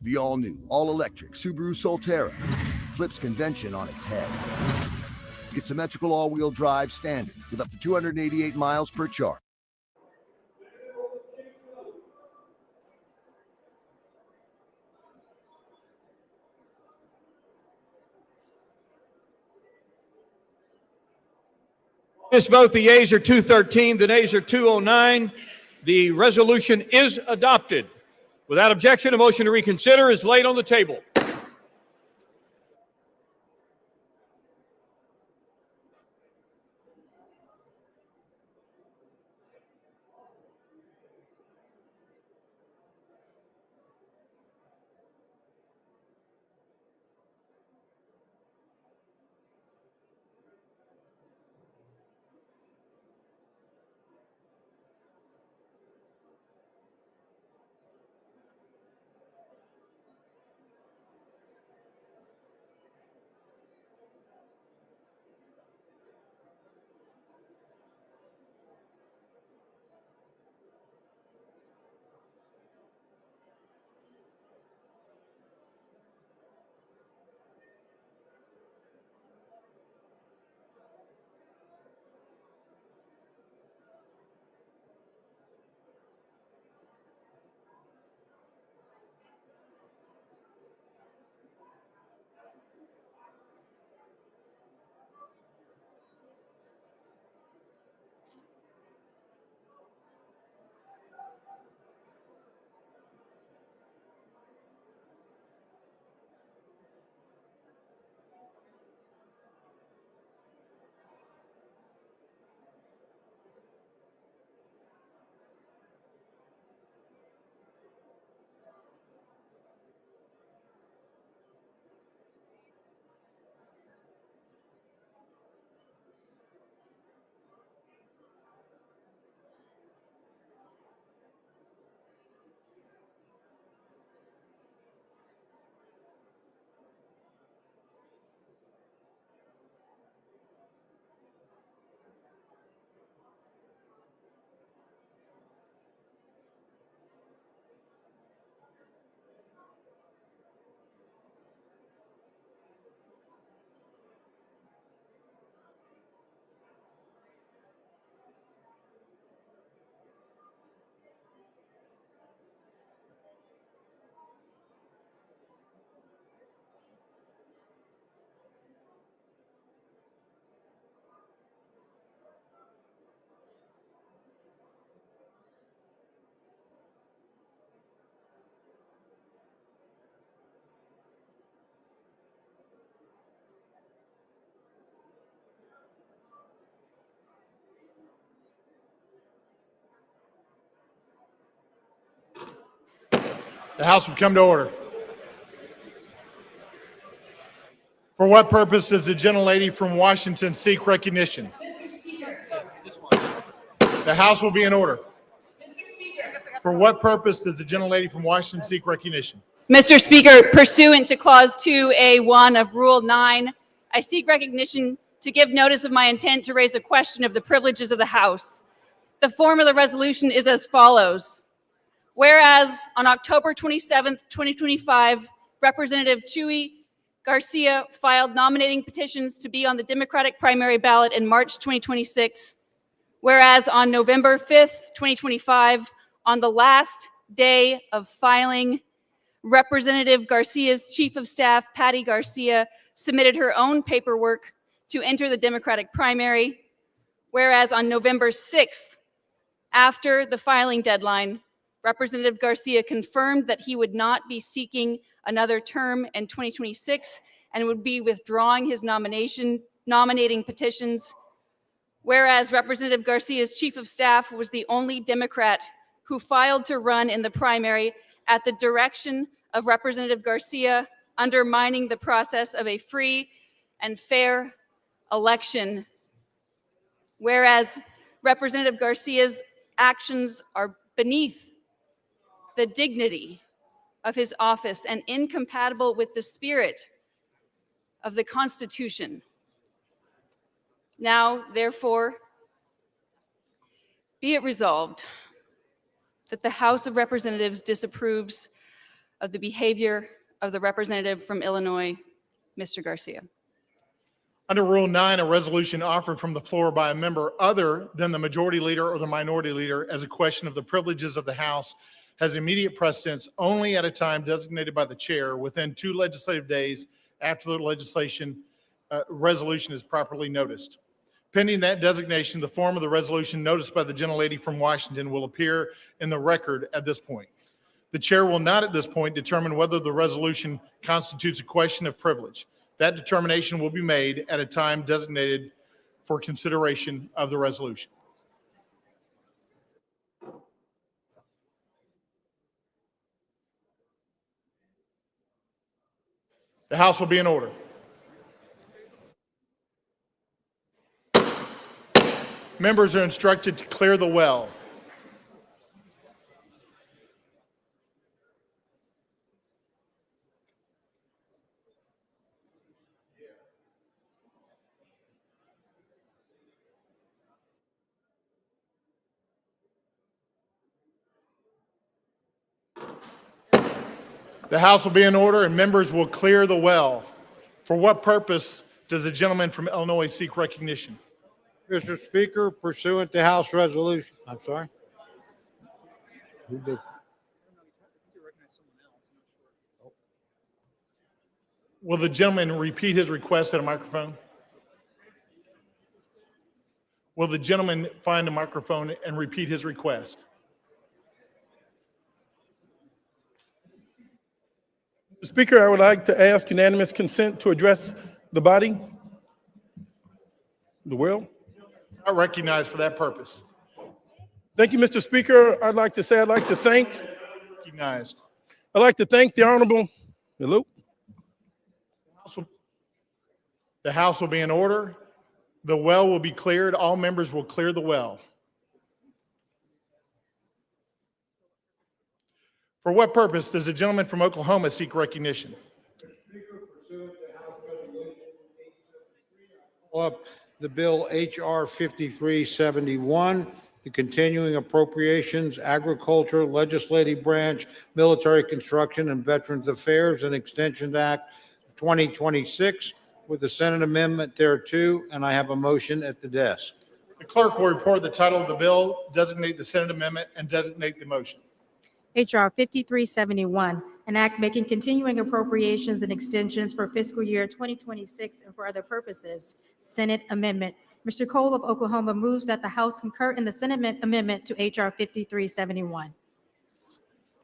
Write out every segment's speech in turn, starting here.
The all-new, all-electric Subaru Solterra flips convention on its head. Get symmetrical all-wheel drive standard with up to 288 miles per charge. This vote, the yeas are 213, the nays are 209. The resolution is adopted. Without objection, a motion to reconsider is laid on the table. The House will come to order. For what purpose does the gentlelady from Washington seek recognition? The House will be in order. For what purpose does the gentlelady from Washington seek recognition? Mr. Speaker, pursuant to Clause 2A1 of Rule 9, I seek recognition to give notice of my intent to raise a question of the privileges of the House. The form of the resolution is as follows. Whereas on October 27th, 2025, Representative Chuy Garcia filed nominating petitions to be on the Democratic primary ballot in March 2026. Whereas on November 5th, 2025, on the last day of filing, Representative Garcia's Chief of Staff, Patty Garcia, submitted her own paperwork to enter the Democratic primary. Whereas on November 6th, after the filing deadline, Representative Garcia confirmed that he would not be seeking another term in 2026 and would be withdrawing his nominating petitions. Whereas Representative Garcia's Chief of Staff was the only Democrat who filed to run in the primary at the direction of Representative Garcia, undermining the process of a free and fair election. Whereas Representative Garcia's actions are beneath the dignity of his office and incompatible with the spirit of the Constitution. Now, therefore, be it resolved that the House of Representatives disapproves of the behavior of the representative from Illinois, Mr. Garcia. Under Rule 9, a resolution offered from the floor by a member other than the majority leader or the minority leader as a question of the privileges of the House has immediate precedence only at a time designated by the chair within 2 legislative days after the resolution is properly noticed. Pending that designation, the form of the resolution noticed by the gentlelady from Washington will appear in the record at this point. The chair will not at this point determine whether the resolution constitutes a question of privilege. That determination will be made at a time designated for consideration of the resolution. The House will be in order. Members are instructed to clear the well. The House will be in order and members will clear the well. For what purpose does the gentleman from Illinois seek recognition? Mr. Speaker, pursuant to House Resolution, I'm sorry. Who did? Will the gentleman repeat his request at a microphone? Will the gentleman find a microphone and repeat his request? Speaker, I would like to ask unanimous consent to address the body, the world. Not recognized for that purpose. Thank you, Mr. Speaker. I'd like to thank Recognized. the Honorable, hello? The House will be in order. The well will be cleared. All members will clear the well. For what purpose does the gentleman from Oklahoma seek recognition? Up the bill H.R. 5371, the Continuing Appropriations, Agriculture, Legislative Branch, Military Construction, and Veterans Affairs and Extension Act 2026 with the Senate amendment thereto, and I have a motion at the desk. The clerk will report the title of the bill, designate the Senate amendment, and designate the motion. H.R. 5371, an act making continuing appropriations and extensions for fiscal year 2026 and for other purposes. Senate amendment. Mr. Cole of Oklahoma moves that the House concur in the Senate amendment to H.R. 5371.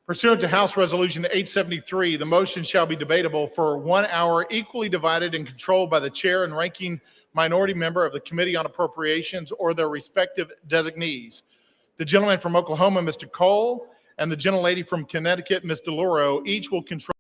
Pursuant to House Resolution 873, the motion shall be debatable for 1 hour, equally divided and controlled by the chair and ranking minority member of the Committee on Appropriations or their respective designees. The gentleman from Oklahoma, Mr. Cole, and the gentlelady from Connecticut, Ms. DeLauro, each will control